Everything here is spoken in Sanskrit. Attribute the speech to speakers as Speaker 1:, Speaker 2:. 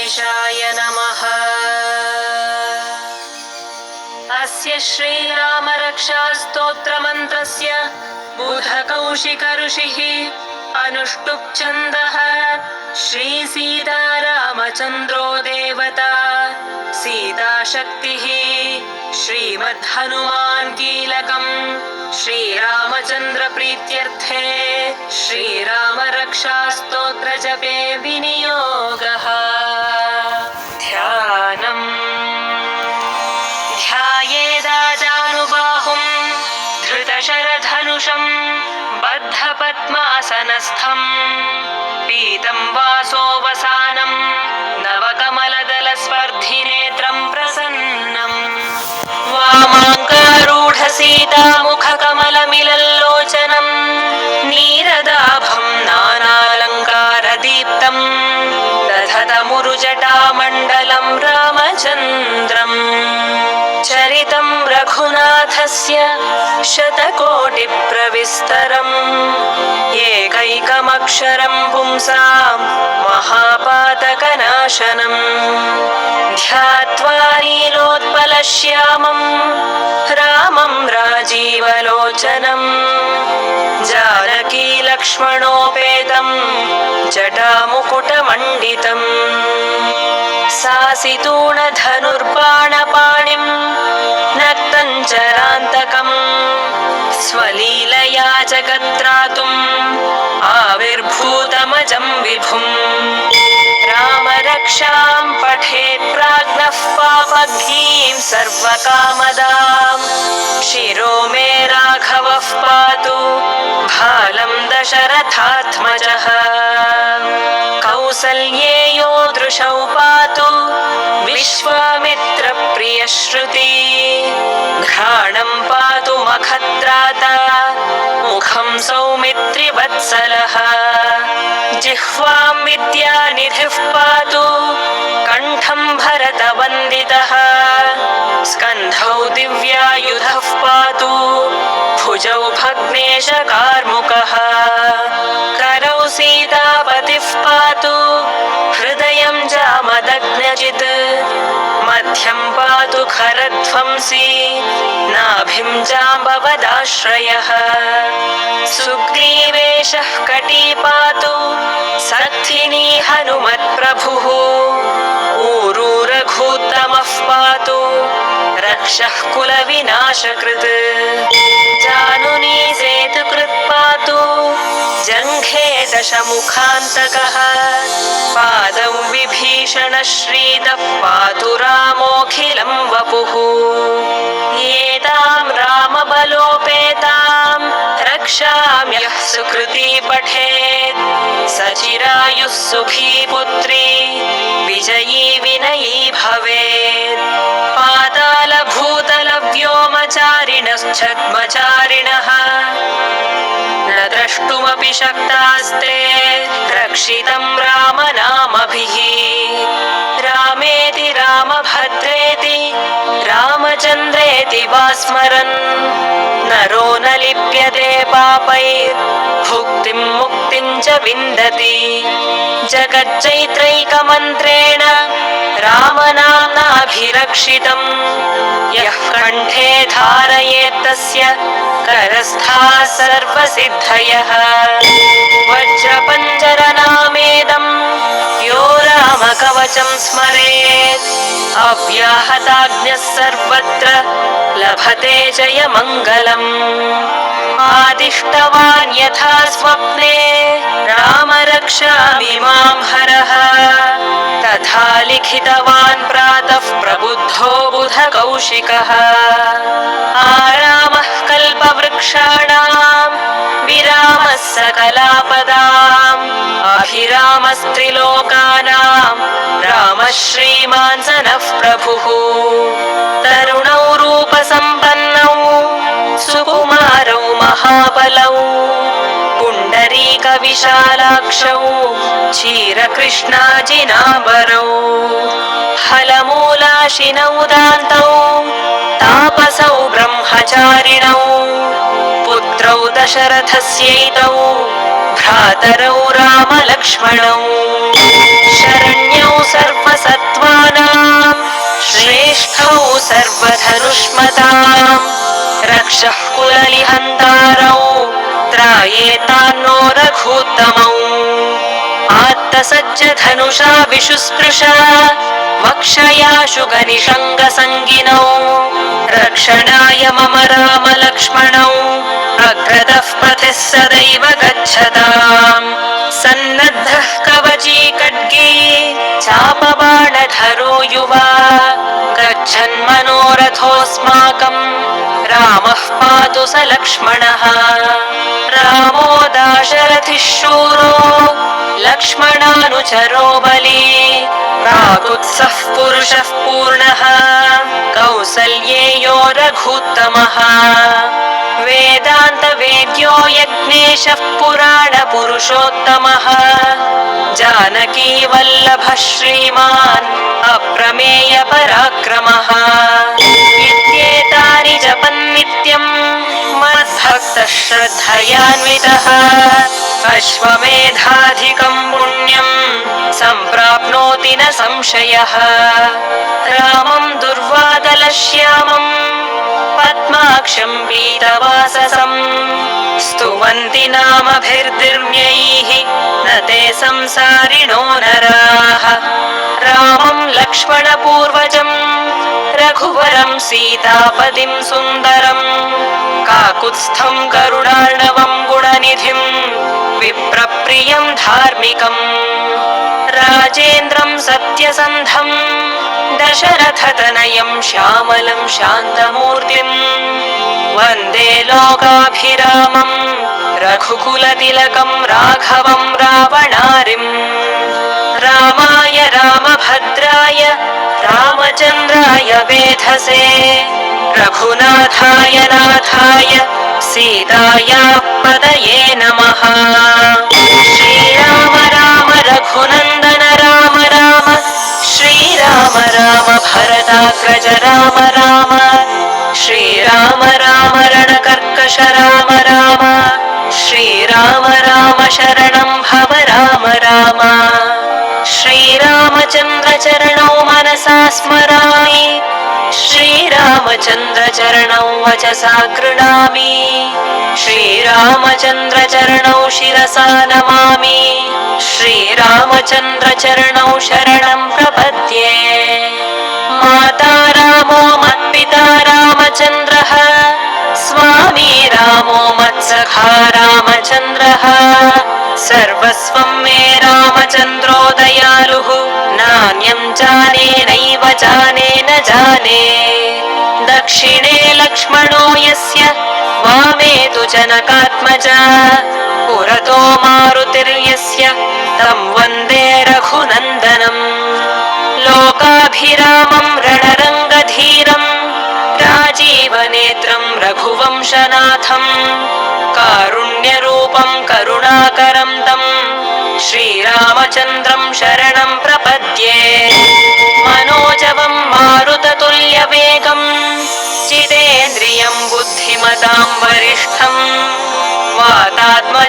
Speaker 1: गणेशाय नमः। अस्य श्रीरामरक्षास्तोत्रमन्त्रस्य बुधकौशिकऋषिः अनुष्टुप् छन्दः। श्रीसीतारामचन्द्रो देवता सीताशक्तिः श्रीमद्हनुमान् कीलकम् श्रीरामचन्द्र प्रीत्यर्थे श्रीरामरक्षास्तोत्रजपे विनियोगः। ध्यानम् ध्यायेदाजानुबाहुं धृतशरधनुषं बद्धपद्मासनस्थं पीतं वासोवसानं नवकमलदलस्पर्धिनेत्रं प्रसन्नम् वामाङ्गारूढसीतामुखकमलमिलल्लोचनं नीरदाभं नानालङ्कारदीप्तं दधतमुरुजटामण्डलं रामचन्द्रम् चरितं रघुनाथस्य शतकोटिप्रविस्तरम् एकैकमक्षरं पुंसां महापातकनाशनम् ध्यात्वा नीलोत्पलश्यामं रामं राजीवलोचनं जानकीलक्ष्मणोपेतं जटामुकुटमण्डितम् सासितूणधनुर्बाणपाणिं नक्तञ्चरान्तकम् स्वलीलया जगत्रातुम् आविर्भूतमजं विभुम् रामरक्षां पठेत् प्राज्ञः पापघ्नीं सर्वकामदां शिरो मे राघवः पातु भालं दशरथात्मजः कौसल्येयो दृशौ पातु विश्वामित्रप्रियश्रुति घ्राणं पातु मखत्राता मुखं सौमित्रिवत्सलः जिह्वां विद्यानिधिः पातु कण्ठं भरतवन्दितः स्कन्धौ दिव्यायुधः पातु भुजौ भग्नेशकार्मुकः करौ सीतापतिः पातु हृदयं जामदग्नजित् मध्यं पातु खरध्वंसी नाभिं जाम्बवदाश्रयः सुग्रीवेशः कटी पातु सत्थिनी हनुमत्प्रभुः ऊरू रघूत्तमः पातु रक्षः कुलविनाशकृत् जानुनी सेतुकृत् पातु जङ्घे दशमुखान्तकः पादौ विभीषणश्रीदः पातु रामोऽखिलं वपुः एतां रामबलोपेतां रक्षाम्यः सुकृती पठेत् सचिरायुः सुखी पुत्री विजयी विनयी भवेत् पातालभूतलव्योमचारिणश्छद्मचारिणः न द्रष्टुमपि शक्तास्ते रक्षितं रामनामभिः रामेति रामभद्रेति रामचन्द्रेति वा स्मरन् नरो न लिप्यते पापैः भुक्तिं मुक्तिं च विन्दति जगच्चैत्रैकमन्त्रेण रामनाम्नाभिरक्षितं यः कण्ठे धारयेत्तस्य करस्थाः सर्वसिद्धयः वज्रपञ्जरनामेदं यो रामकवचं स्मरेत् अव्याहताज्ञः सर्वत्र लभते जयमङ्गलम् आदिष्टवान् यथा स्वप्ने राम रक्षामि मां हरः तथा लिखितवान् प्रातः प्रबुद्धो बुधकौशिकः आरामः कल्पवृक्षाणां विरामः सकलापदाम् अभिरामस्त्रिलोकानां रामः श्रीमान् सनः प्रभुः तरुणौ रूपसम्पन्नौ सुकुमारौ महाबलौ पुण्डरीकविशालाक्षौ क्षीरकृष्णाजिनाम्बरौ फलमूलाशिनौ दान्तौ तापसौ ब्रह्मचारिणौ पुत्रौ दशरथस्यैतौ भ्रातरौ रामलक्ष्मणौ शरण्यौ सर्वसम्पदां धनुष्मताम् रक्षः कुललिहन्तारौ त्रायेतान्नो रघूत्तमौ आत्तसज्ज धनुषा विशुस्पृशा वक्षयाशु गनिषङ्गसङ्गिनौ रक्षणाय मम राम लक्ष्मणौ अग्रतः पथिः सदैव गच्छताम् सन्नद्धः कवची खड्गे चापबाणधरो युवा गच्छन् मनोरथोऽस्माकम् रामः पातु स लक्ष्मणः रामो दाशरथिः शूरो लक्ष्मणानुचरो बली प्रागुत्सः पुरुषः पूर्णः कौसल्येयो रघूत्तमः वेदान्तवेद्यो यज्ञेशः पुराणपुरुषोत्तमः जानकी वल्लभः श्रीमान् अप्रमेय पराक्रमः इत्येतानि जपन्नित्यम् मद्भक्तः श्रद्धयान्वितः अश्वमेधाधिकम् पुण्यम् सम्प्राप्नोति न संशयः रामम् दुर्वादलश्यामम् पद्माक्षम् पीतवाससम् स्तुवन्ति नामभिर्दिर्म्यैः न ते संसारिणो नराः रामम् लक्ष्मणपूर्वजम् रघुवरम् सीतापतिम् सुन्दरम् काकुत्स्थम् करुणार्णवम् गुणनिधिम् विप्रप्रियम् धार्मिकम् राजेन्द्रम् सत्यसन्धम् दशरथतनयम् श्यामलम् शान्तमूर्तिम् वन्दे लोकाभिरामम् रघुकुलतिलकम् राघवम् रावणारिम् रामाय रामभद्राय रामचन्द्राय वेधसे रघुनाथाय नाथाय सीतायाः पतये नमः श्रीराम राम रघुनन्दन राम राम श्रीराम राम भरताग्रज राम राम श्रीराम राम रणकर्कश राम राम श्रीराम राम शरणं भव राम राम श्रीरामचन्द्र चरणौ मनसा स्मरामि श्रीरामचन्द्र चरणौ वचसा गृह्णामि श्रीरामचन्द्र चरणौ शिरसा नमामि श्रीरामचन्द्र चरणौ शरणं प्रपद्ये माता रामो मत्पिता रामचन्द्रः स्वामी रामो मत्सखा रामचन्द्रः सर्वस्वं मे रामचन्द्रो दयालुः नान्यं जाने नैव जाने न जाने दक्षिणे लक्ष्मणो यस्य वामे तु जनकात्मजा पुरतो मारुतिर्यस्य तं वन्दे रघुनन्दनम् लोकाभिरामं रणरङ्गधीरम् राजीवनेत्रं रघुवंशनाथम् कारुण्यरूपं करुणाकरं तं श्रीरामचन्द्रं शरणं प्रपद्ये